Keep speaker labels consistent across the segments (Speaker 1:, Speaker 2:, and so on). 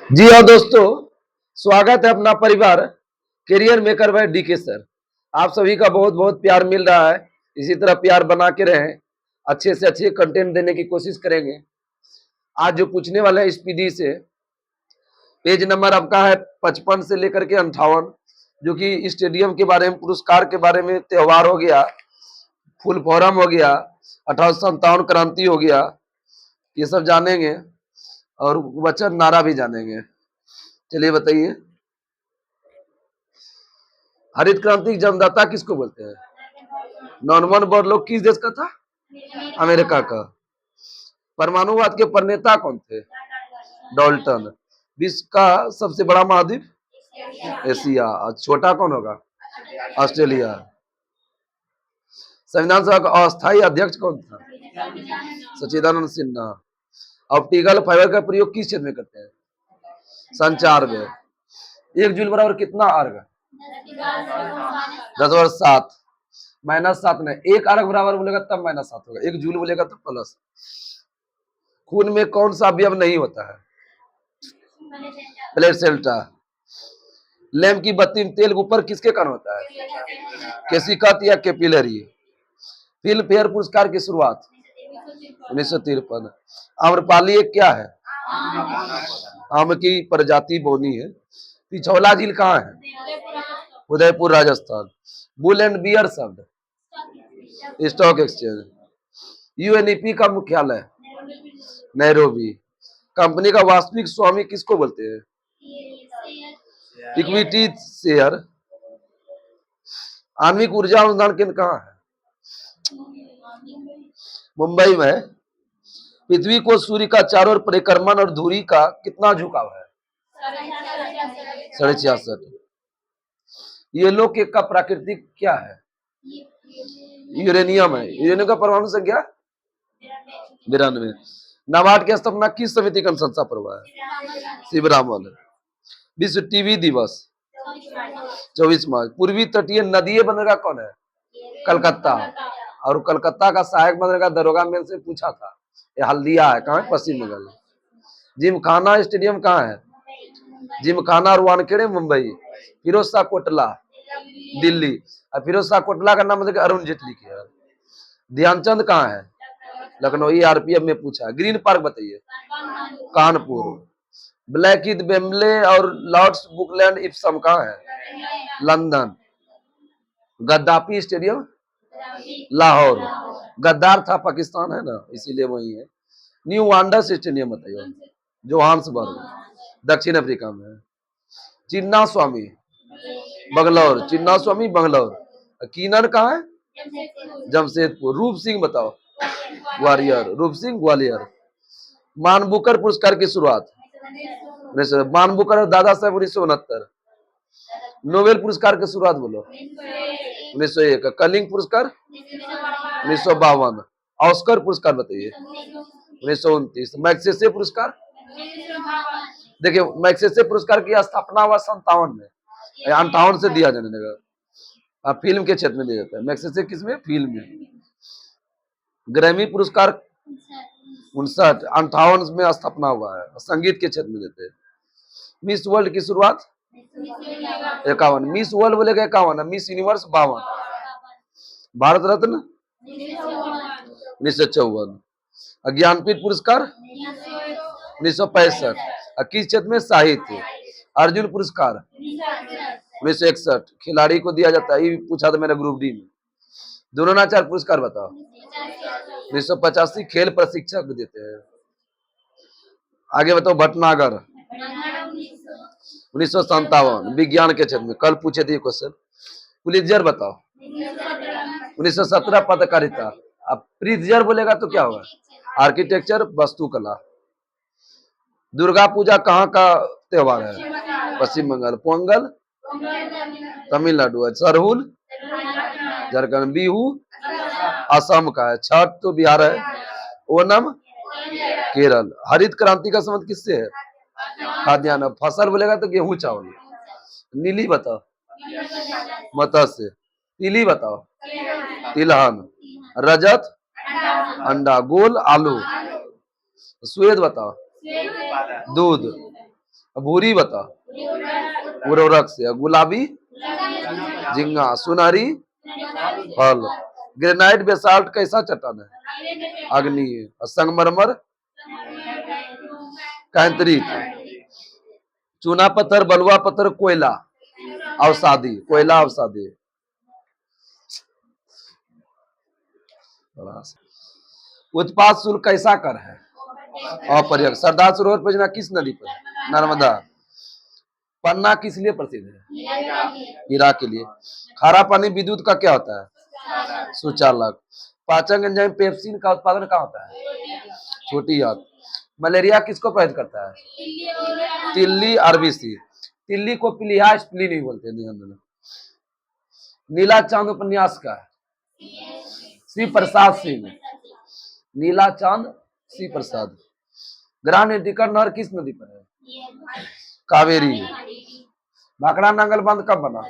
Speaker 1: जी हाँ दोस्तों, स्वागत है अपना परिवार career maker by DK sir. आप सभी का बहुत बहुत प्यार मिल रहा है। इसी तरह प्यार बना के रहें, अच्छे से अच्छे कंटेंट देने की कोशिश करेंगे। आज जो पूछने वाले हैं स्पीडी से, पेज नंबर आपका है 55 से लेकर के 58, जो कि स्टेडियम के बारे में, पुरस्कार के बारे में, त्योहार हो गया, फुल फोरम हो गया, 1857 क्रांति हो गया, ये सब जानेंगे और वचन नारा भी जानेंगे। चलिए बताइए, हरित क्रांति की जन्मदाता किसको बोलते हैं? नॉर्मन बोरलॉग किस देश का था? अमेरिका का। परमाणुवाद के प्रणेता कौन थे? डाल्टन। विश्व का सबसे बड़ा महाद्वीप? एशिया। और छोटा कौन होगा? ऑस्ट्रेलिया। संविधान सभा का अस्थायी अध्यक्ष कौन था? सच्चिदानंद सिन्हा। ऑप्टिकल फाइबर का प्रयोग किस क्षेत्र में करते हैं? संचार में। 1 जूल बराबर कितना अर्घ? 10/7। -7 नहीं, 1 अर्घ बराबर बोलेगा तब -7 होगा, 1 जूल बोलेगा तब प्लस। खून में कौन सा अवयव नहीं होता है? प्लेसेंटा। लैंप की बत्ती में तेल ऊपर किसके कारण होता है? केसिकत या कैपिलरी। फिल्म फेयर पुरस्कार की शुरुआत 1953। आम्रपाली एक क्या है? आम की प्रजाति बोनी है। पिछौला झील कहाँ है? Udaipur Rajasthan. Bull and bear शब्द? Stock exchange. यूएनईपी का मुख्यालय? नैरोबी। कंपनी का वास्तविक स्वामी किसको बोलते हैं? Equity share. आणविक ऊर्जा अनुसंधान केंद्र कहाँ है? मुंबई में। पृथ्वी को सूर्य का चारों ओर परिक्रमण और धुरी का कितना झुकाव है? 66.5। येलो केक का प्राकृतिक क्या है? यूरेनियम है। यूरेनियम का परमाणु संख्या 92। नाबार्ड की स्थापना किस समिति का अनुशंसा पर हुआ है? शिवरामन। विश्व टीबी दिवस 24 मार्च। पूर्वी तटीय नदीय बंदरगाह कौन है? कलकत्ता। और कलकत्ता का सहायक बंदरगाह दरोगा मेल से पूछा था, ये हल्दिया है, कहाँ है? पश्चिम बंगाल। जिमखाना स्टेडियम कहाँ है? जिमखाना और वानखेड़े मुंबई। फिरोज शाह कोटला दिल्ली। और फिरोज शाह कोटला का नाम मतलब अरुण जेटली की है। ध्यानचंद कहाँ है? लखनऊ। ये आरपीएफ में पूछा। ग्रीन पार्क बताइए। कानपुर। ब्लैक हीथ वेम्बले और लॉर्ड्स बुकलैंड इप्सम कहाँ है? लंदन। Gaddafi stadium? लाहौर। गद्दार था पाकिस्तान है ना, इसीलिए वही है। न्यू वांडर्स स्टेडियम बताइए। जोहान्सबर्ग दक्षिण अफ्रीका में। चिन्ना स्वामी बंगलौर। चिन्ना स्वामी बंगलौर। कीनन कहाँ है? जमशेदपुर। रूप सिंह बताओ। ग्वालियर। रूप सिंह ग्वालियर। मानबुकर पुरस्कार की शुरुआत? मानबुकर और दादा साहेब 1969। नोबेल पुरस्कार की शुरुआत बोलो। 1901। कलिंग पुरस्कार 1952। ऑस्कर पुरस्कार बताइए। 1929। मैग्सेसे पुरस्कार? देखिए, मैग्सेसे पुरस्कार की स्थापना हुआ 57 में, 58 से दिया जाने लगा। फिल्म के क्षेत्र में दिया जाता है मैग्सेसे। किसमें? फिल्म में। ग्रैमी पुरस्कार 59, 58 में स्थापना हुआ है, संगीत के क्षेत्र में देते हैं। मिस वर्ल्ड की शुरुआत 51। मिस वर्ल्ड बोलेगा 51, मिस यूनिवर्स 52। भारत रत्न 1954। ज्ञानपीठ पुरस्कार 1965। किस क्षेत्र में? साहित्य। अर्जुन पुरस्कार 1961 खिलाड़ी को दिया जाता है, ये पूछा था मैंने ग्रुप डी में। द्रोणाचार्य पुरस्कार बताओ। 1985 खेल प्रशिक्षक देते हैं। आगे बताओ। भटनागर 1957 विज्ञान के क्षेत्र में, कल पूछे थे क्वेश्चन। पुलित्जर बताओ। 1917 पत्रकारिता। अब प्रित्जर बोलेगा तो क्या होगा? आर्किटेक्चर वास्तुकला। दुर्गा पूजा कहाँ का त्योहार है? पश्चिम बंगाल। पोंगल तमिलनाडु है। सरहुल झारखंड। बिहू असम का है। छठ तो बिहार है। ओनम केरल। हरित क्रांति का संबंध किससे है? खाद्यान्न। फसल बोलेगा तो गेहूं चावल। नीली बताओ। मत्स्य। पीली बताओ। तिलहन। रजत अंडा। गोल आलू। श्वेत बताओ। दूध। भूरी बता, उर्वरक से। गुलाबी झींगा, सुनहरी फल। ग्रेनाइट बेसाल्ट कैसा चट्टान है? अग्नि। और संगमरमर कैंतरिक। चूना पत्थर, बलुआ पत्थर, कोयला अवसादी। कोयला अवसादी। उत्पाद शुल्क कैसा कर है? अपर्याप्त। सरदार सरोवर परियोजना किस नदी पर? नर्मदा। पन्ना किस लिए प्रसिद्ध है? हीरा के लिए। खारा पानी विद्युत का क्या होता है? सुचालक। पाचन एंजाइम पेप्सिन का उत्पादन कहाँ होता है? छोटी आंत। मलेरिया किसको प्रभावित करता है? तिल्ली, आरबीसी। तिल्ली को पिलिया स्प्ली नहीं बोलते। नीला चांद उपन्यास का है? श्री प्रसाद सिंह। नीला चांद, श्री प्रसाद। ग्रांड एंटिकर नहर किस नदी पर है? कावेरी। भाखड़ा नांगल बांध कब बना?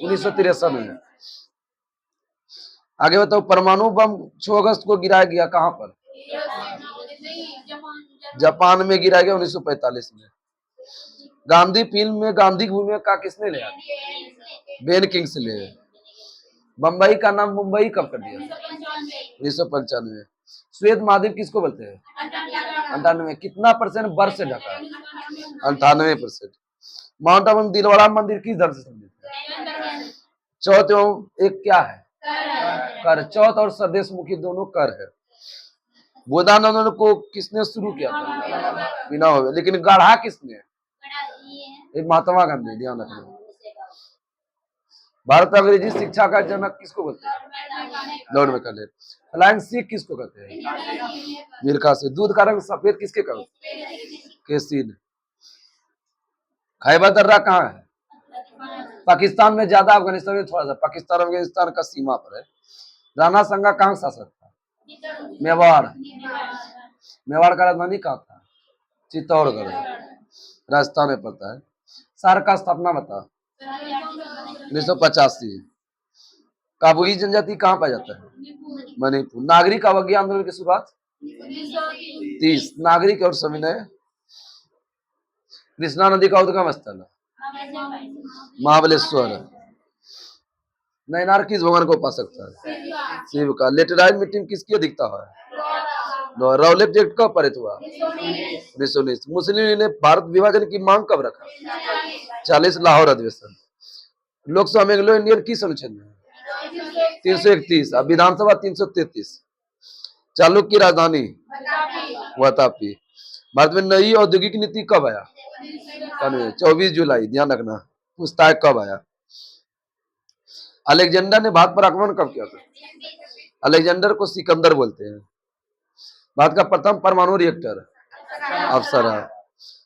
Speaker 1: 1963 में। आगे बताओ, परमाणु बम 6 अगस्त को गिराया गया कहां पर? जापान में गिराया गया 1945 में। गांधी फिल्म में गांधी की भूमिका का किसने लिया? Ben Kingsley. बंबई का नाम मुंबई कब कर दिया? 1995। श्वेत महाद्वीप किसको बोलते हैं? 98। कितना परसेंट बर्फ से ढका है? 98%। माउंट आबू दिलवाड़ा मंदिर किस धर्म से संबंधित है? चौथ एवं एक क्या है? कर। चौथ और स्वदेश मुखी दोनों कर है। गोदान आंदोलन को किसने शुरू किया था? बिना हुए। लेकिन गढ़ा किसने? महात्मा गांधी। ध्यान रखना। भारत अंग्रेजी शिक्षा का जनक किसको बोलते हैं? Lord Macaulay. फ्लाइंग सिख किसको कहते हैं? मिल्खा सिंह। दूध का रंग सफेद किसके कारण? केसीन। खैबर दर्रा कहाँ है? पाकिस्तान में ज्यादा, अफगानिस्तान में थोड़ा सा। पाकिस्तान अफगानिस्तान का सीमा पर है। राणा संगा कहाँ शासक था? मेवाड़। मेवाड़ का राजधानी कहाँ था? चित्तौड़गढ़, राजस्थान में पड़ता है। सार्क का स्थापना बता। 1985। काबुई जनजाति कहाँ पाया जाता है? मणिपुर। नागरिक अवज्ञा आंदोलन की शुरुआत 30। नागरिक और सविनय। कृष्णा नदी का उद्गम स्थल महाबलेश्वर। नैनार किस भगवान को उपासक था? शिव का। लेटेराइट मिट्टी में किसकी अधिकता है? रौलेट एक्ट कब पारित हुआ? 1919। मुस्लिम लीग ने भारत विभाजन की मांग कब रखा? 40। लाहौर अधिवेशन। लोकसभा में एंग्लो इंडियन किस अनुच्छेद में? 331। अब विधानसभा 333। चालुक्य की राजधानी वातापी। भारत में नई औद्योगिक नीति कब आया? 24 जुलाई। ध्यान रखना। पूछता है कब आया। अलेक्जेंडर ने भारत पर आक्रमण कब किया था? अलेक्जेंडर को सिकंदर बोलते हैं। भारत का प्रथम परमाणु रिएक्टर अप्सरा।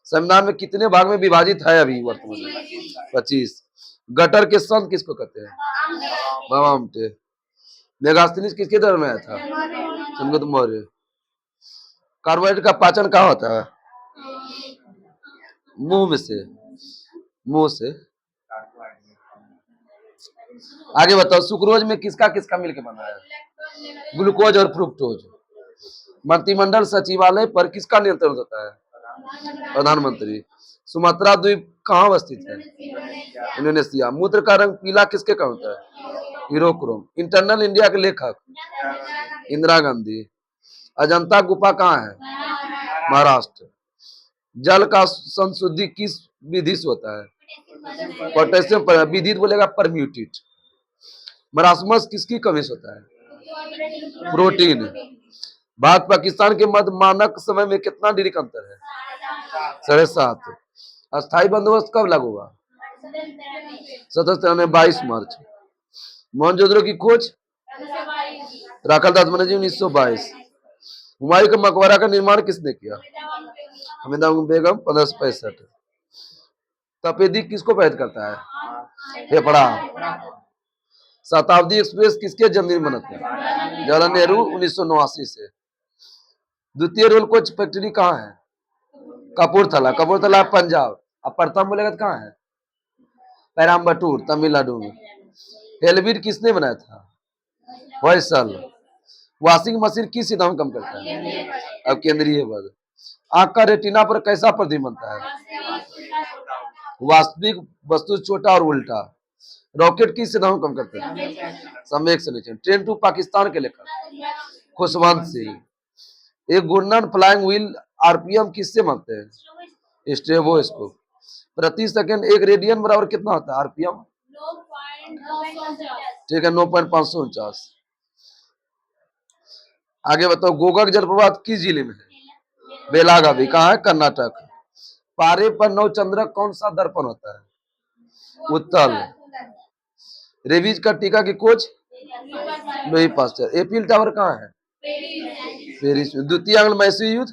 Speaker 1: संविधान में कितने भाग में विभाजित है अभी वर्तमान में? 25। गटर के संत किसको कहते हैं? बाबा आमटे। मेगास्थनीज किसके दौर में आया था? चंद्रगुप्त मौर्य। कार्बोहाइड्रेट का पाचन कहाँ होता है? मुंह में से। मुंह से। आगे बताओ, सुक्रोज में किसका किसका मिलकर बना है? ग्लूकोज और फ्रुक्टोज। मंत्रिमंडल सचिवालय पर किसका नियंत्रण होता है? प्रधानमंत्री। सुमात्रा द्वीप कहाँ अवस्थित है? इंडोनेशिया। मूत्र का रंग पीला किसके कारण होता है? हीरोक्रोम। इंटरनल इंडिया के लेखक? इंदिरा गांधी। अजंता गुफा कहाँ है? महाराष्ट्र। जल का संशुद्धि किस विधि से होता है? पोटेशियम पर। विधि बोलेगा परम्यूटेट। मरासमस किसकी कमी से होता है? प्रोटीन। भारत पाकिस्तान के मध्य मानक समय में कितना डिग्री का अंतर है? 7.5। अस्थायी बंदोबस्त कब लागू हुआ? 22 मार्च। मोहनजोदड़ो की खोज? राखाल दास बनर्जी 1922। हुमायूं के मकबरा का निर्माण किसने किया? हमीदा बेगम 1565। तपेदी किसको पैदा करता है? फेफड़ा। शताब्दी एक्सप्रेस किसके जन्मदिन मनाते हैं? जवाहरलाल नेहरू 1989 से। द्वितीय रोल कोच फैक्ट्री कहाँ है? कपूरथला। कपूरथला पंजाब। अब प्रथम बोलेगा तो कहाँ है? पेराम्बटूर तमिलनाडु में। हेलविट किसने बनाया था? वॉयसल। वॉशिंग मशीन किस सीधा कम करता है? अब केंद्रीय पद। आंख का रेटिना पर कैसा प्रतिबिंब बनता है? वास्तविक वस्तु छोटा और उल्टा। रॉकेट किस सिद्धांत को कम करते हैं? सम्वेग संरक्षण। ट्रेन टू पाकिस्तान के लेखक खुशवंत सिंह। एक घूर्णन फ्लाइंग व्हील आरपीएम किससे मापते हैं? स्टेबोस्कोप। प्रति सेकंड एक रेडियन बराबर कितना होता है आरपीएम? ठीक है, 9.549। आगे बताओ, गोगक जलप्रपात किस जिले में है? बेलागावी। कहाँ है? कर्नाटक। पारे पर नवचंद्रक कौन सा दर्पण होता है? उत्तल। रेबीज का टीका की खोज लुई पास्चर। एफिल टावर कहाँ है? पेरिस में। द्वितीय आंग्ल मैसूर युद्ध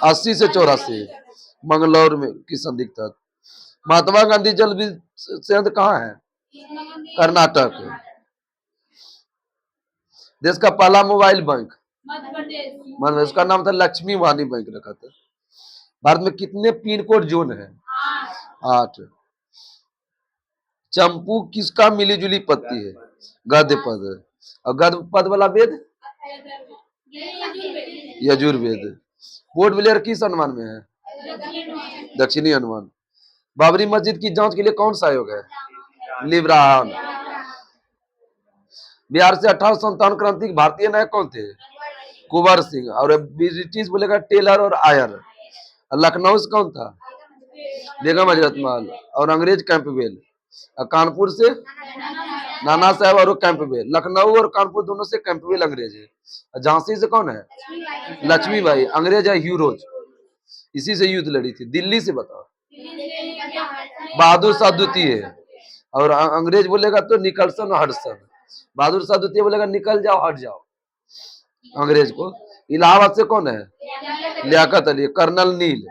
Speaker 1: 80 से 84 मंगलौर में की संधि के तहत। महात्मा गांधी जल विद्युत संयंत्र कहाँ है? कर्नाटक। देश का पहला मोबाइल बैंक मध्य, उसका नाम था लक्ष्मी वाणी बैंक रखा था। भारत में कितने पिन कोड जोन है? 8। चंपू किसका मिली जुली पत्ती है? गद्य पद। और गद्य पद वाला वेद यजुर्वेद। पोर्ट ब्लेयर किस अनुमान में है? दक्षिणी अनुमान। बाबरी मस्जिद की जांच के लिए कौन सा आयोग है? लिब्रान। बिहार से 1857 क्रांतिक भारतीय नायक कौन थे? कुंवर सिंह। और ब्रिटिश बोलेगा टेलर और आयर। लखनऊ से कौन था? बेगम हजरतमहल। और अंग्रेज कैंपबेल। कानपुर से नाना साहब और कैंपबेल। लखनऊ और कानपुर दोनों से कैंपबेल अंग्रेज है। झांसी से कौन है? लक्ष्मीबाई। अंग्रेज है ह्यूरोज, इसी से युद्ध लड़ी थी। दिल्ली से बताओ। बहादुर शाह द्वितीय। और अंग्रेज बोलेगा तो निकलसन और हडसन। बहादुर शाह द्वितीय बोलेगा निकल जाओ हट जाओ अंग्रेज को। इलाहाबाद से कौन है? लियाकत अली। कर्नल नील।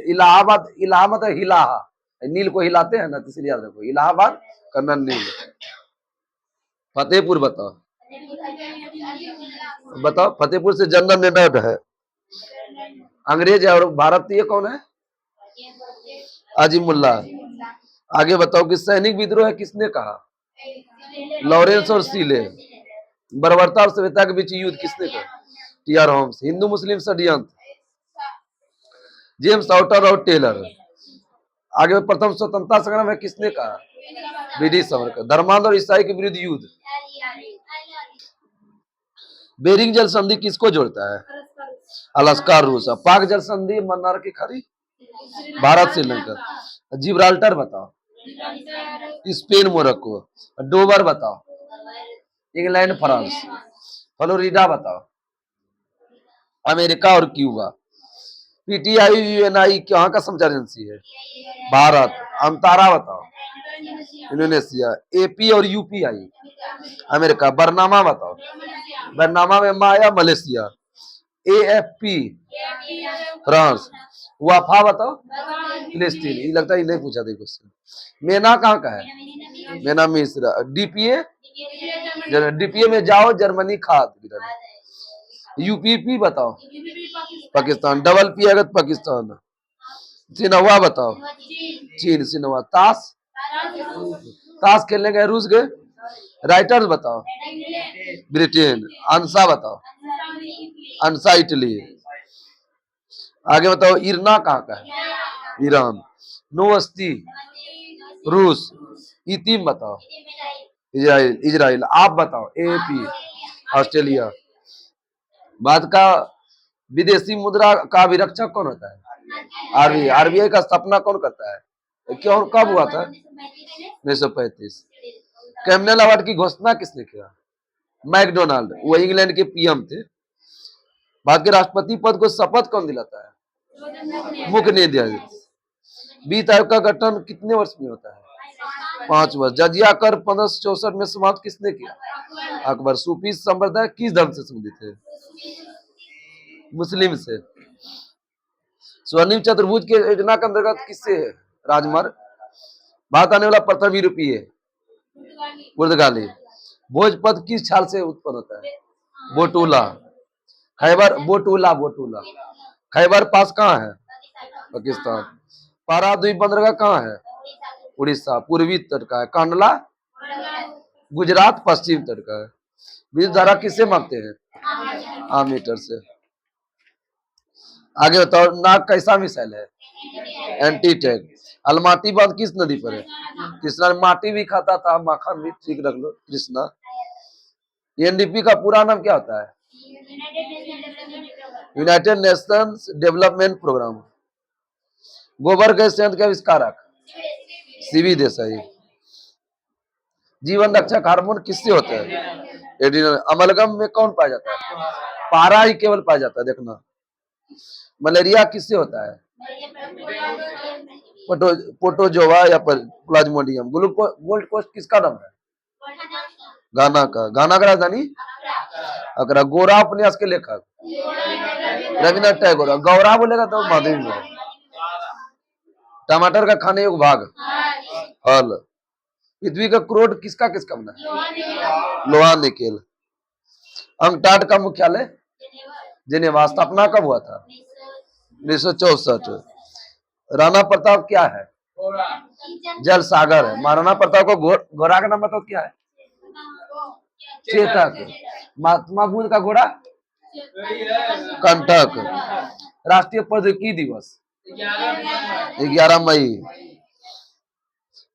Speaker 1: इलाहाबाद, इलाहाबाद हिलाहा, नील को हिलाते हैं ना, तो इसलिए याद रखो इलाहाबाद कर्नल नील। फतेहपुर बताओ। बताओ, फतेहपुर से जनरल नेडर है, अंग्रेज है। और भारतीय कौन है? अजीमुल्ला। आगे बताओ कि सैनिक विद्रोह किसने कहा? लॉरेंस और सीले। बर्बरता और सभ्यता के बीच युद्ध किसने कहा? टी.आर. होम्स। हिंदू मुस्लिम षड्यंत्र जेम्स आउटर और टेलर। आगे प्रथम स्वतंत्रता संग्राम है किसने कहा? वीडी सावरकर। धर्मांध और ईसाई के विरुद्ध युद्ध। बेरिंग जल संधि किसको जोड़ता है? अलास्का रूस। पाक जल संधि मन्नार की खाड़ी भारत श्रीलंका। जिब्राल्टर बताओ। Spain Morocco. डोबर बताओ। England France. फ्लोरिडा बताओ। अमेरिका और क्यूबा। पीटीआई यूएनआई कहाँ का समाचार एजेंसी है? भारत। अंतारा बताओ। इंडोनेशिया। एपी और यूपीआई अमेरिका। बरनामा बताओ। बरनामा में माया मलेशिया। AFP France. वाफा बताओ। फिलिस्तीन। ये लगता है नहीं पूछा था क्वेश्चन। मेना कहाँ का है? मेना मिश्रा। डीपीए डीपीए में जाओ जर्मनी खाद। यूपीपी बताओ। पाकिस्तान। डबल पी अगत पाकिस्तान। सिनवा बताओ। चीन। सिनवा। ताश ताश खेलने गए रूस गए। राइटर्स बताओ। ब्रिटेन। अंसा बताओ। अंसा इटली। आगे बताओ, इरना कहाँ का है? ईरान। नोवस्ती रूस। इतिम बताओ। इजराइल। इजराइल। आप बताओ। AP Australia. बाद का विदेशी मुद्रा का अभिरक्षक कौन होता है? आरबीआई। आरबीआई का स्थापना कौन करता है? क्यों, कब हुआ था? 1935। कैमनल अवार्ड की घोषणा किसने किया? मैकडोनाल्ड। वो इंग्लैंड के पीएम थे। भारत के राष्ट्रपति पद को शपथ कौन दिलाता है? मुख्य न्यायाधीश। वित्त आयोग का गठन कितने वर्ष में होता है? 5 वर्ष। जजिया कर 1564 में समाप्त किसने किया? अकबर। सूफी संप्रदाय किस धर्म से संबंधित है? मुस्लिम से। स्वर्णिम चतुर्भुज के योजना के अंतर्गत किससे है राजमार्ग? भारत आने वाला प्रथम यूरोपीय पुर्तगाली। भोजपथ किस छाल से उत्पन्न होता है? बोटूला। खैबर। बोटूला बोटूला। खैबर पास कहाँ है? पाकिस्तान। पाराद्वीप बंदरगाह कहाँ है? उड़ीसा। पूर्वी तट का है। कांडला गुजरात पश्चिम तट का है। विद्युत धारा किससे मापते हैं? आमीटर से। आगे बताओ, नाग कैसा मिसाइल है? Anti tank. अलमाटी बांध किस नदी पर है? कृष्णा। माटी भी खाता था, माखन भी, ठीक रख लो, कृष्णा। एनडीपी का पूरा नाम क्या होता है? United Nations Development Programme. गोबर गैस संयंत्र के आविष्कारक? सीवी देसाई। जीवन रक्षक हार्मोन किससे होता है? एड्रिनल। अमलगम में कौन पाया जाता है? पारा ही केवल पाया जाता है, देखना। मलेरिया किससे होता है? पोटोजोवा या प्लाज्मोडियम। गोल्ड कोस्ट किसका नाम है? गाना का। गाना का राजधानी? अकरा। गोरा उपन्यास के लेखक? रविन्द्रनाथ टैगोर। गौरा बोलेगा तो माधवी बोलेगा। टमाटर का खाने योग्य भाग? फल। पृथ्वी का क्रोड किसका किसका बना है? लोहा निकेल। अंकटाड का मुख्यालय? जिनेवा। स्थापना कब हुआ था? 1964। राणा प्रताप क्या है? जल सागर है। महाराणा प्रताप को घोड़ा का नाम बताओ क्या है? चेतक। महात्मा बुद्ध का घोड़ा? कंटक। राष्ट्रीय प्रौद्योगिकी दिवस? 11 मई।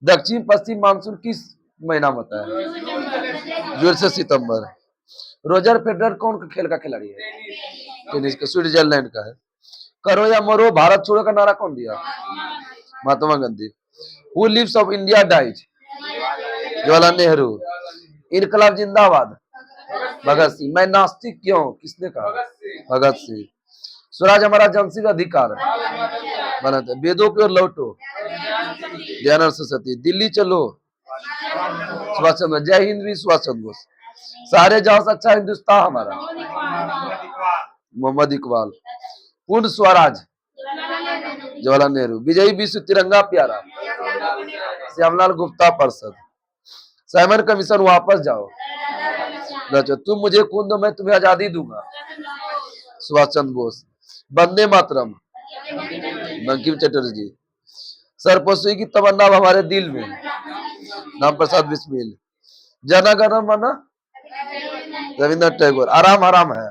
Speaker 1: दक्षिण पश्चिम मानसून किस महीना में होता है? जून से सितंबर। रोजर फेडरर कौन का खेल का खिलाड़ी है? टेनिस का। स्विट्जरलैंड का है। करो या मरो, भारत छोड़ो का नारा कौन दिया? Mahatma Gandhi. Who lives of India dies? Jawaharlal Nehru. इनकलाब जिंदाबाद? भगत सिंह। मैं नास्तिक क्यों? किसने कहा? भगत सिंह। स्वराज हमारा जन्मसिद्ध अधिकार बनत है। वेदों की ओर लौटो? दयानंद सरस्वती। दिल्ली चलो? सुभाष चंद्र। जय हिंद भी सुभाष चंद्र बोस। सारे जाओ से अच्छा हिंदुस्तान हमारा? मोहम्मद इकबाल। पूर्ण स्वराज? जवाहरलाल नेहरू। विजयी विश्व तिरंगा प्यारा? श्यामलाल गुप्ता पार्षद। साइमन कमीशन वापस जाओ? तुम मुझे खून दो, मैं तुम्हें आजादी दूंगा? सुभाष चंद्र बोस। वंदे मातरम? बंकिम चटर्जी। सरपोशी की तमन्ना हमारे दिल में? राम प्रसाद बिस्मिल। जना गण मन? रविन्द्रनाथ टैगोर। आराम हराम है?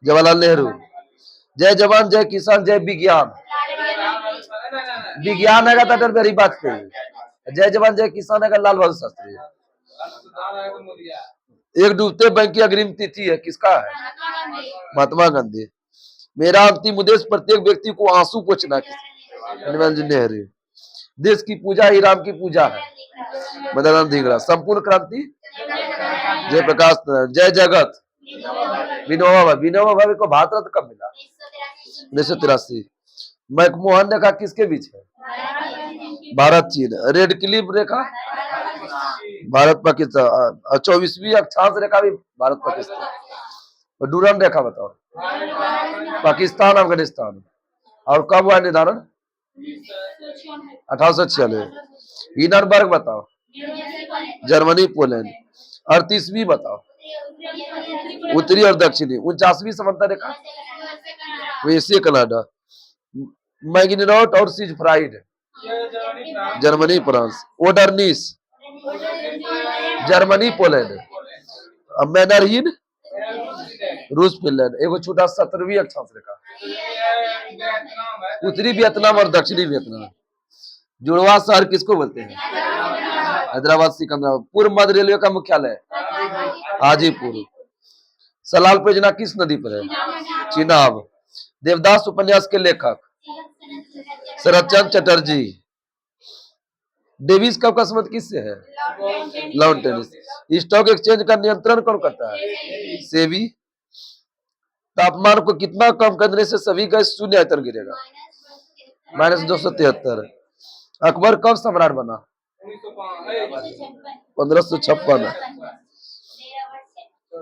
Speaker 1: जवाहरलाल नेहरू। जय जवान जय किसान जय विज्ञान? विज्ञान है अटल बिहारी वाजपेयी। जय जवान जय किसान है लाल बहादुर शास्त्री। एक डूबते बैंक की अग्रिम तिथि है, किसका है? महात्मा गांधी। मेरा अंतिम उद्देश्य प्रत्येक व्यक्ति को आंसू पोंछना। नेहरू। देश की पूजा ही राम की पूजा है? मदन धिंगड़ा। संपूर्ण क्रांति? जयप्रकाश नारायण। जय जगत? विनोबा भावे। विनोबा भावे को भारत रत्न कब मिला? 1983। मैकमोहन रेखा किसके बीच है? भारत चीन। रेड क्लिफ रेखा? भारत पाकिस्तान। 24वीं अक्षांश रेखा भी भारत पाकिस्तान। और डूरन रेखा बताओ? पाकिस्तान अफगानिस्तान। और कब हुआ निर्धारण? 1846। हिंडनबर्ग बताओ? Germany Poland. 38वीं बताओ? उत्तरी और दक्षिणी। 49वीं समांतर रेखा? Asia Canada. मैग्नीनॉट और Siegfried? Germany France. Oder Neisse? Germany Poland. Mannerheim? रूस फिनलैंड। एगो छोटा 17वीं अक्षांश रेखा? उत्तरी वियतनाम और दक्षिणी वियतनाम। जुड़वा शहर किसको बोलते हैं? हैदराबाद सिकंदराबाद। पूर्व मध्य रेलवे का मुख्यालय? हाजीपुर। सलाल परियोजना किस नदी पर है? चिनाब। देवदास उपन्यास के लेखक? शरतचंद्र चटर्जी। डेविस कप का संबंध किससे है? Lawn tennis. स्टॉक एक्सचेंज का नियंत्रण कौन करता है? सेबी। तापमान को कितना कम करने से सभी गैस शून्य आयतन गिरेगा? -273। अकबर कब सम्राट बना? 1556।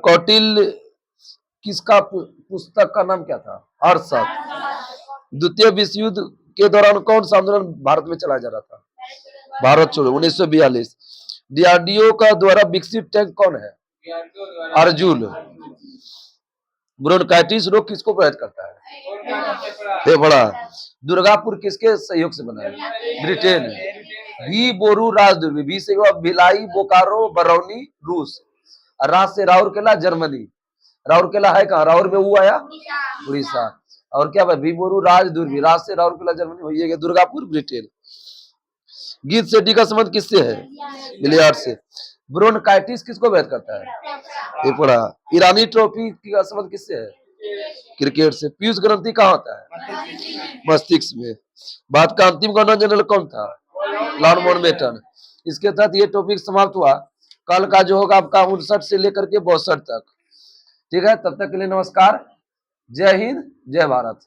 Speaker 1: कौटिल्य किसका पुस्तक का नाम क्या था? अर्थशास्त्र। द्वितीय विश्व युद्ध के दौरान कौन सा आंदोलन भारत में चलाया जा रहा था? भारत छोड़ो। 1942। डीआरडीओ का द्वारा विकसित टैंक कौन है? अर्जुन। ब्रोंकाइटिस रोग किसको प्रभावित करता है? फेफड़ा। दुर्गापुर किसके सहयोग से बना है? ब्रिटेन। भी बोरू राजदुर्ग। भी से भिलाई बोकारो बरौनी रूस। राज से राउरकेला जर्मनी। राउरकेला है कहाँ? राउर में वो आया? उड़ीसा। और क्या भाई, विमोरू राज दुर्बी, राज से राउरकेला जर्मनी, हो ये गया दुर्गापुर ब्रिटेन। गीत सेठी का संबंध किससे है? बिलियर्ड से। ब्रोनकाइटिस किसको व्यक्त करता है? फेफड़ा। ईरानी ट्रॉफी का संबंध किससे है? क्रिकेट से। पीयूष ग्रंथि कहाँ होता है? मस्तिष्क में। भारत का अंतिम गवर्नर जनरल कौन था? Lord Mountbatten. इसके तहत ये टॉपिक समाप्त हुआ। कल का जो होगा आपका 59 से लेकर के 62 तक। ठीक है, तब तक के लिए नमस्कार। जय हिंद, जय भारत।